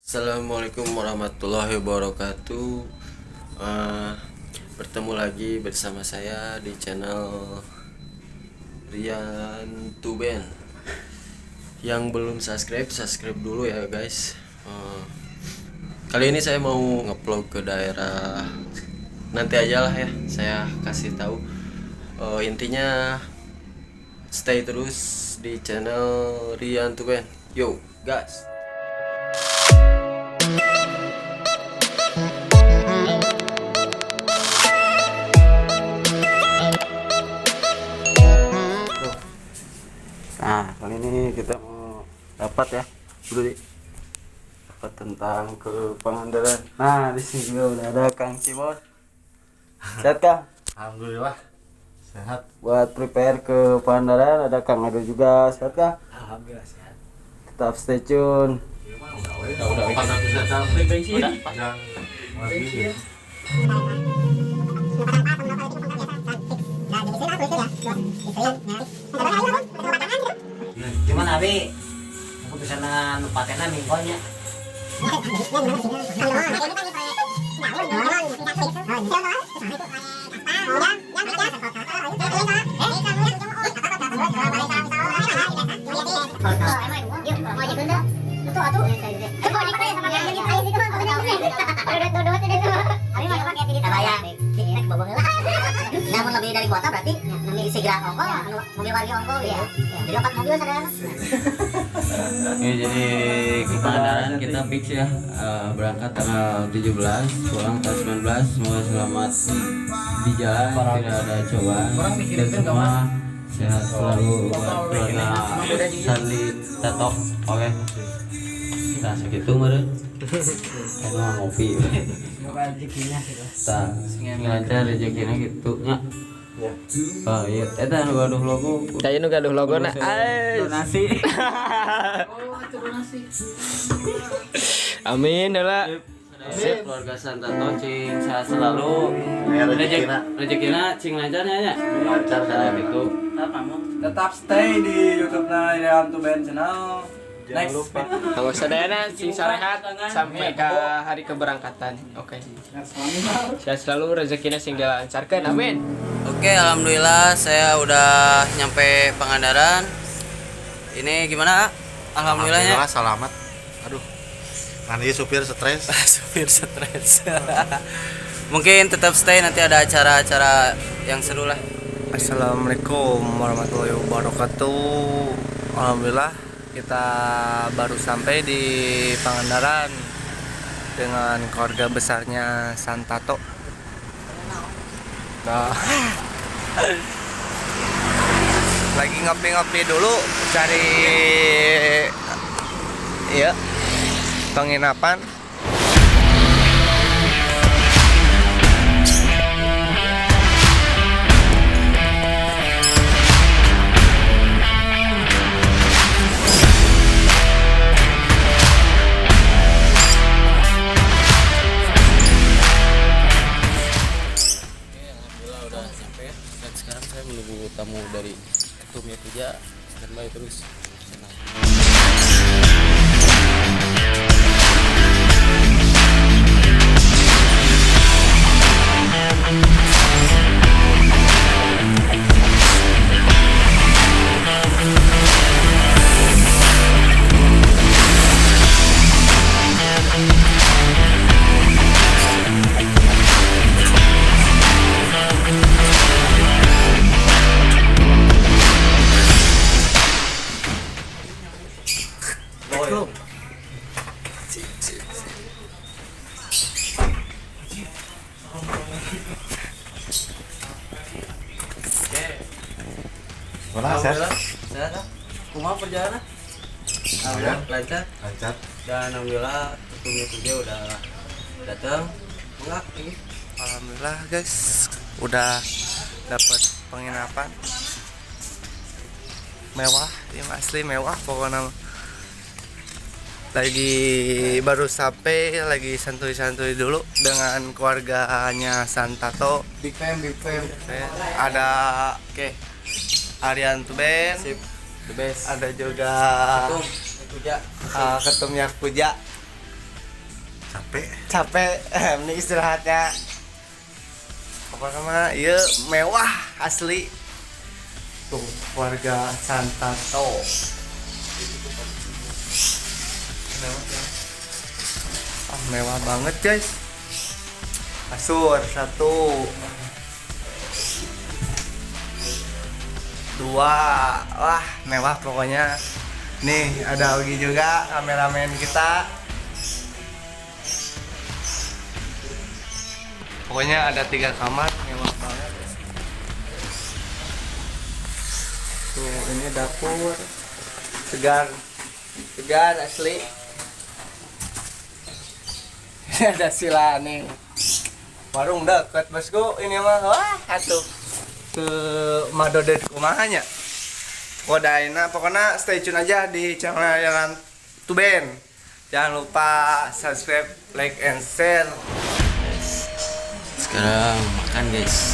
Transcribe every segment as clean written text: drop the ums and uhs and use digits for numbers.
Assalamualaikum warahmatullahi wabarakatuh. Bertemu lagi bersama saya di channel Rian Tuben. Yang belum subscribe dulu ya guys. Kali ini saya mau ngevlog ke daerah, nanti aja lah ya, saya kasih tahu. Intinya stay terus di channel Rian Tuben. Yo guys. Nah, kali ini kita mau dapat ya, dulu dapat tentang ke Pangandaran. Nah, di sini juga udah ada Kang Cimos. Sehat Kang? Alhamdulillah sehat. Buat prepare ke Pangandaran ada Kang Ado juga. Sehat Kang? Alhamdulillah sehat. Tetap stay tune. Udah gimana Abi? Aku bisa nempatnya minggunya. Namun lebih dari kuota berarti isi gerak ongkol, mobil warga ongkol ya. Jadi 4 mobil saudara. Ini jadi ke Pangandaran kita fix ya, berangkat tanggal 17, pulang tanggal 19. Semoga selamat di jalan, tidak ada cobaan dan semua sehat selalu buat keluarga Sandi Tatok. Oke, nah segitu meren emang ngopi Semoga rezekinya tak ngajar rezekinya gitu ya. Oh iya, eta nu gaduh logo. Kayak nu gaduh logo na. Donasi. Amin heula. Sip keluarga Santato cing sehat selalu. Rezekina cing lancarnya ya. lancar Saya gitu. Tetap stay di YouTube-na Rian Tuben channel. Jangan lupa. Kanggo sadayana sing sarehat sampai ke hari keberangkatan. Oke. Sehat selalu, rezekina sing dilancarkeun. Amin. Oke, alhamdulillah saya udah nyampe Pangandaran. Ini gimana? Alhamdulillahnya. selamat. Aduh. Nanti supir stres. Supir stres. Mungkin tetap stay, nanti ada acara-acara yang seru lah. Assalamualaikum warahmatullahi wabarakatuh. Alhamdulillah kita baru sampai di Pangandaran dengan keluarga besarnya Santato. Nah, lagi ngopi-ngopi dulu cari penginapan. Dan sekarang saya menunggu tamu dari ketumnya Puja. Standby terus. Mana sehat? Sehat lah. Kumaha perjalanan? Alhamdulillah lancar. Lancar. Dan alhamdulillah ketumnya Puja udah datang. Enggak ini. Alhamdulillah guys, udah dapat penginapan mewah, yang asli mewah pokoknya. Lagi baru sampai, lagi santuy-santuy dulu dengan keluarganya Santato. Big fam. Ada Rian Tuben, The best. ada juga Puja. ketumnya Puja. capek ini istirahatnya apa nama iya mewah asli tuh keluarga Santato mewah banget guys. Kasur 1 2 wah mewah pokoknya. Nih ada Ogi juga kameramen kita. Pokoknya ada 3 kamar mewah banget. Tuh ini dapur segar asli. Ada sila nih. Warung dekat bosku ini mah wah atuh ke Madodet kumahanya. Kodaina pokoknya stay tune aja di channel Yalan Tuben. Jangan lupa subscribe, like and share. Sekarang makan guys.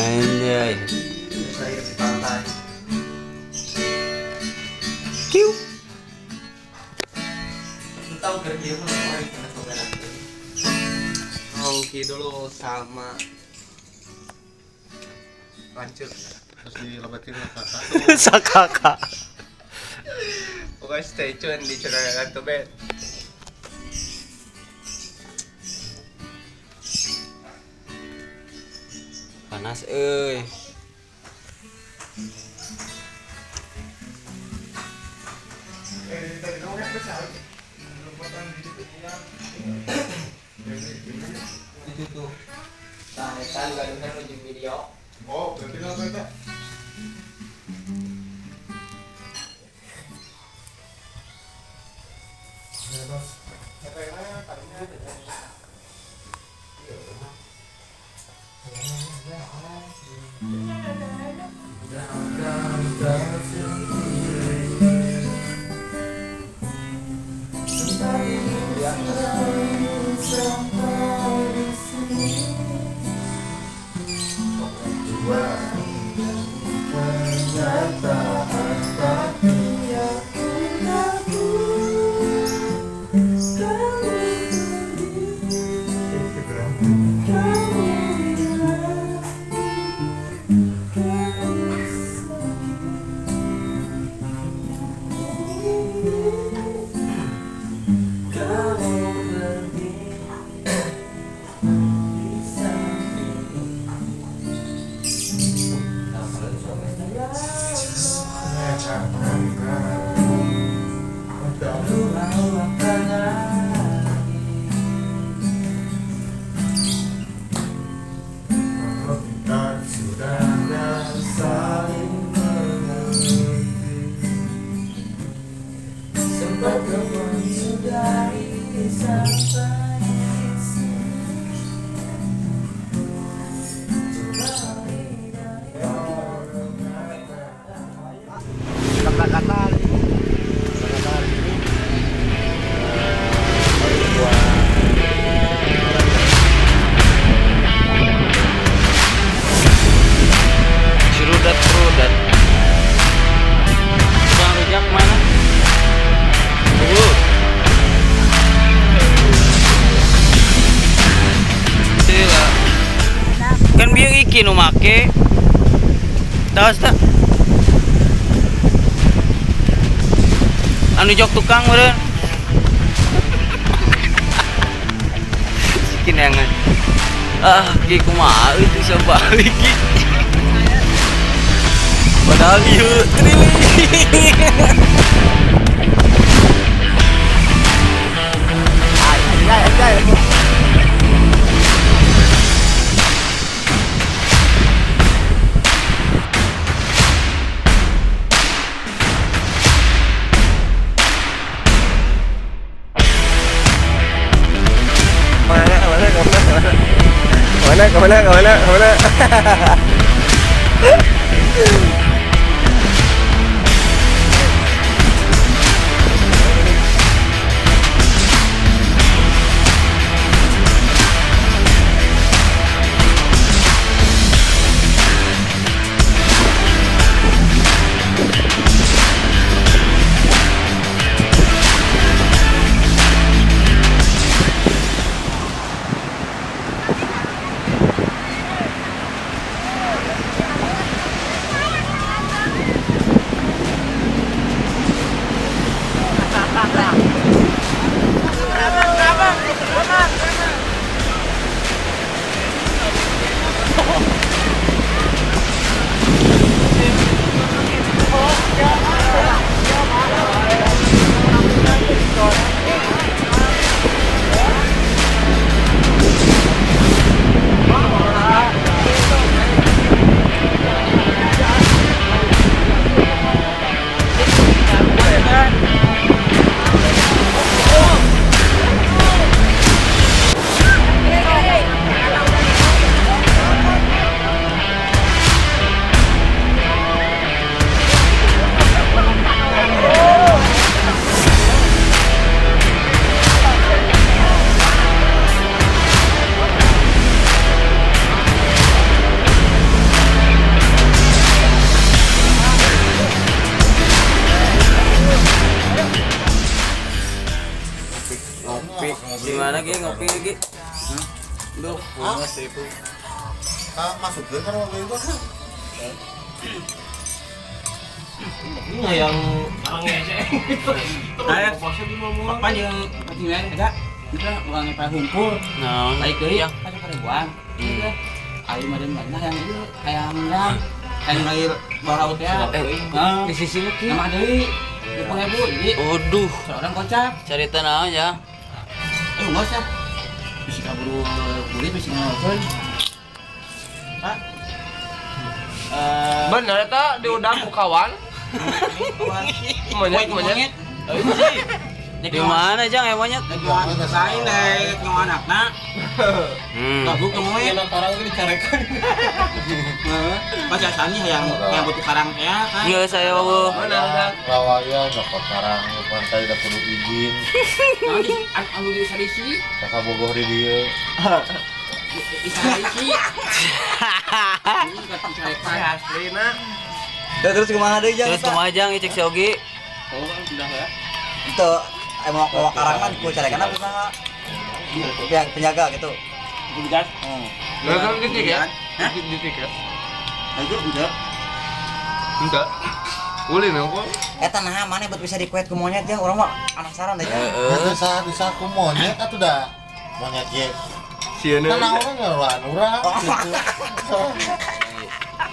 Anjay. Saya di pantai. Kiu. Tahu kerja mana kita coba Hongki dulu sama lanjut terus dilebatin Sakaka. pokoknya stay tune di channel Yalan Tuben. Panas euy. Itu tuh. Nah, kan gaduhan ujung video. Oh, berarti lo kata. Iki nu make tawas tak anu jok tukang meureun sikinangan ki kumaha itu sabalik ki padahal ieu Kemana? Gimana Gi ngopi Gi? Duh, itu. Masukin kan waktu itu kan. Ini yang orang ngece. Kayak apa yang ketinggalan ada? Kita orang yang humpul. naon? Baik deui yang pada buang. Ayo madan banyak yang itu ayam air baraut ya. Di sisi Ki. Nama deui. Di pengebu jadi Waduh, seorang kocak. cerita naon ya? Ayo enggak usah. Bisa kabur kulit bisa ngelawan. Pak. Bener eta diundang ku kawan. Monyet. Di mana Jang monyet? Lain deh yang anakna. Gabung ke monyet. Karang ini dicarekan. Pas asani yang butuh karang ya kan. Iya saya wabuh. Lawaya nyokot karang di pantai udah perlu izin. Nanti anu di sadisi. Kakak bogoh di dia. Di sadisi. Ini kata saya Aslina. Terus kumaha deui Jang? Terus kumaha Jang cek si Ogi? Oh kan sudah ya. Itu emang bawa karangan ku carekan apa kumaha? Pihak penjaga gitu. Tugas. Kan titik ya? Titik ya? Itu enggak. Enggak. Ulin aku. Eta naha maneh buat bisa dikuet ku monyet Jang? Urang mah penasaran deh. Bisa aku monyet atuh dah. Monyet ye. Sieuna. Kan orang ngeruan urang gitu.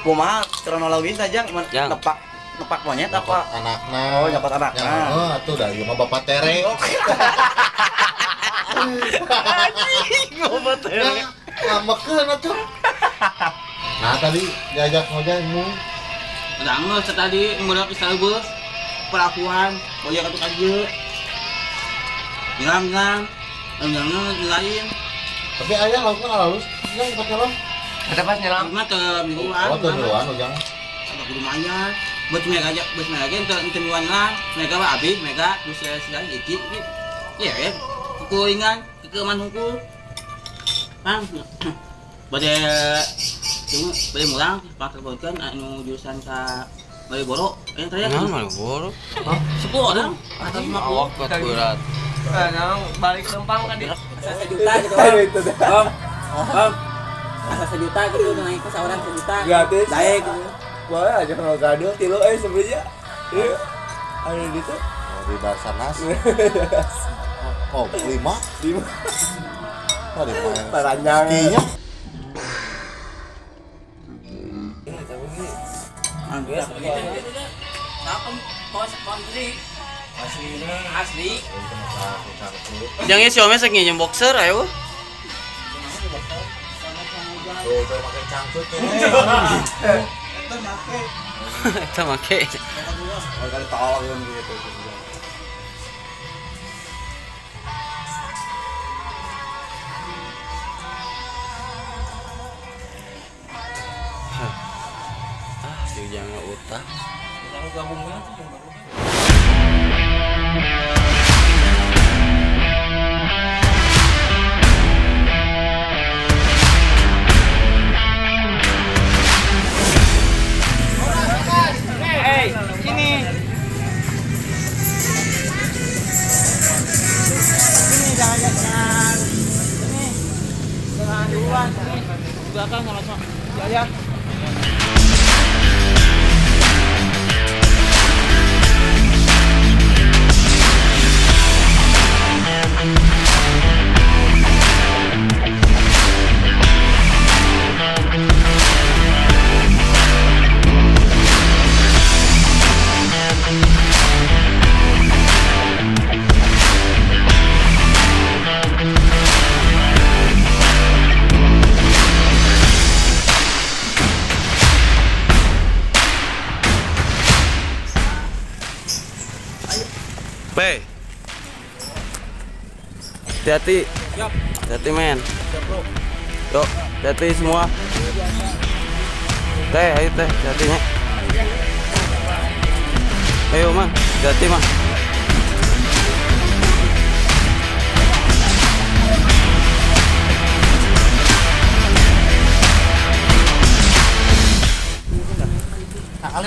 Kumaha kronologis aja Jang. nepak monyet apa? Anakna. Oh, nyokot anakna. Yang atuh dah ieu mah bapak tere. Ngobat Ngambekeun atuh. Nah tadi diajak ngojekmu. Udah nggak tadi ngurang pisah bus pelakuan boya katu kaje. Bilang lain. Tapi ayah laukna halus, yang pakai lo. Ada pas nyelam. Karena ke mingguan. Oh tuh duluan ujang. Ada kudu mayar. Buat mereka aja, buat mereka ente mingguan lah. Mereka mah habis, mereka bisa sekali dikit. Iya ya. Kuingan, kekeman hukum. Bang. Bade bade mulang pakai bokan anu jurusan ka Malioboro. Yang tadi Naon Malioboro? 10 orang atau 50. Awak berat. Nah, balik lempang kan dia. Asa 1 juta gitu. Bang. Bang. Asa 1 juta gitu naik ke seorang 1 juta. Gratis. Baik gitu. Wah, aja kalau gaduh tilu sebenarnya. Iya. Ada gitu. Di Basarnas. Oh, 5. Oh, di main. Paranjang. Kinya. Anggus. Apa kos kontri? Asli. Jang ieu si Ome sok nginjem boxer ayo. Tuh, pakai cangcut ya. Eta make. Kali tolong gitu. tahu. Yang gabungnya tuh yang baru. Belakang sama-sama. Ya. Pe. Hati-hati. Hati-hati men. Yuk, hati semua. Teh, ayo teh, hati-hatinya. Ayo man, hati-hati man.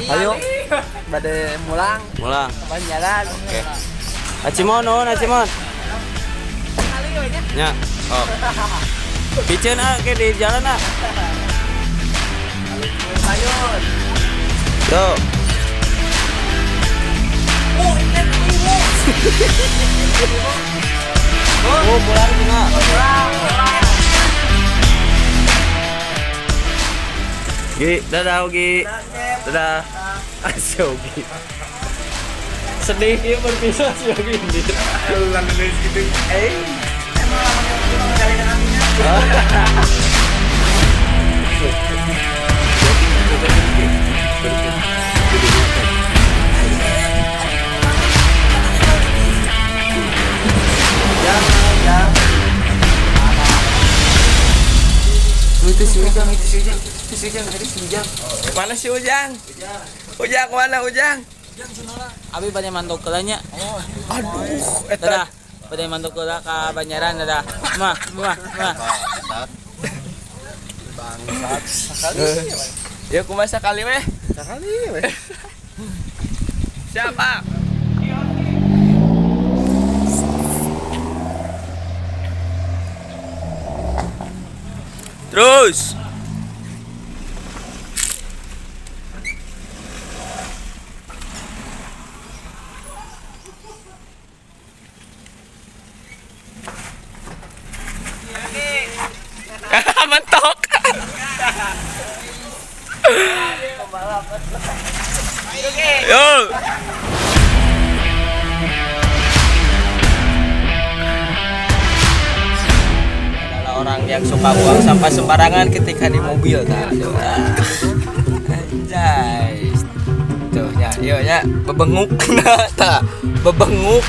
Ayo, bade mulang, Mulang. Banjaran. Oke. Acimon, non, Acimon. Ya. Oh. Piceun ke di jalan ah. Sayur. Yo. Oh, pulang juga. Gi, dadah Gi. Dadah. Asyo Gi. Sedih ya berpisah sih Gi. Ulang nulis gitu. Mana si Ujang? Ujang mana Ujang? Abi banyak mantuk kelanya. Aduh, Dadah. Banyak mantuk kela ka Banjaran dadah. Mah. Ya kumaha sakali weh? Sakali weh. Siapa? Terus. Mentok. Yo. Adalah orang yang suka buang sampah sembarangan ketika di mobil tadi. Anjay. Tuh ya, yo ya, bebenguk. Nah, bebenguk.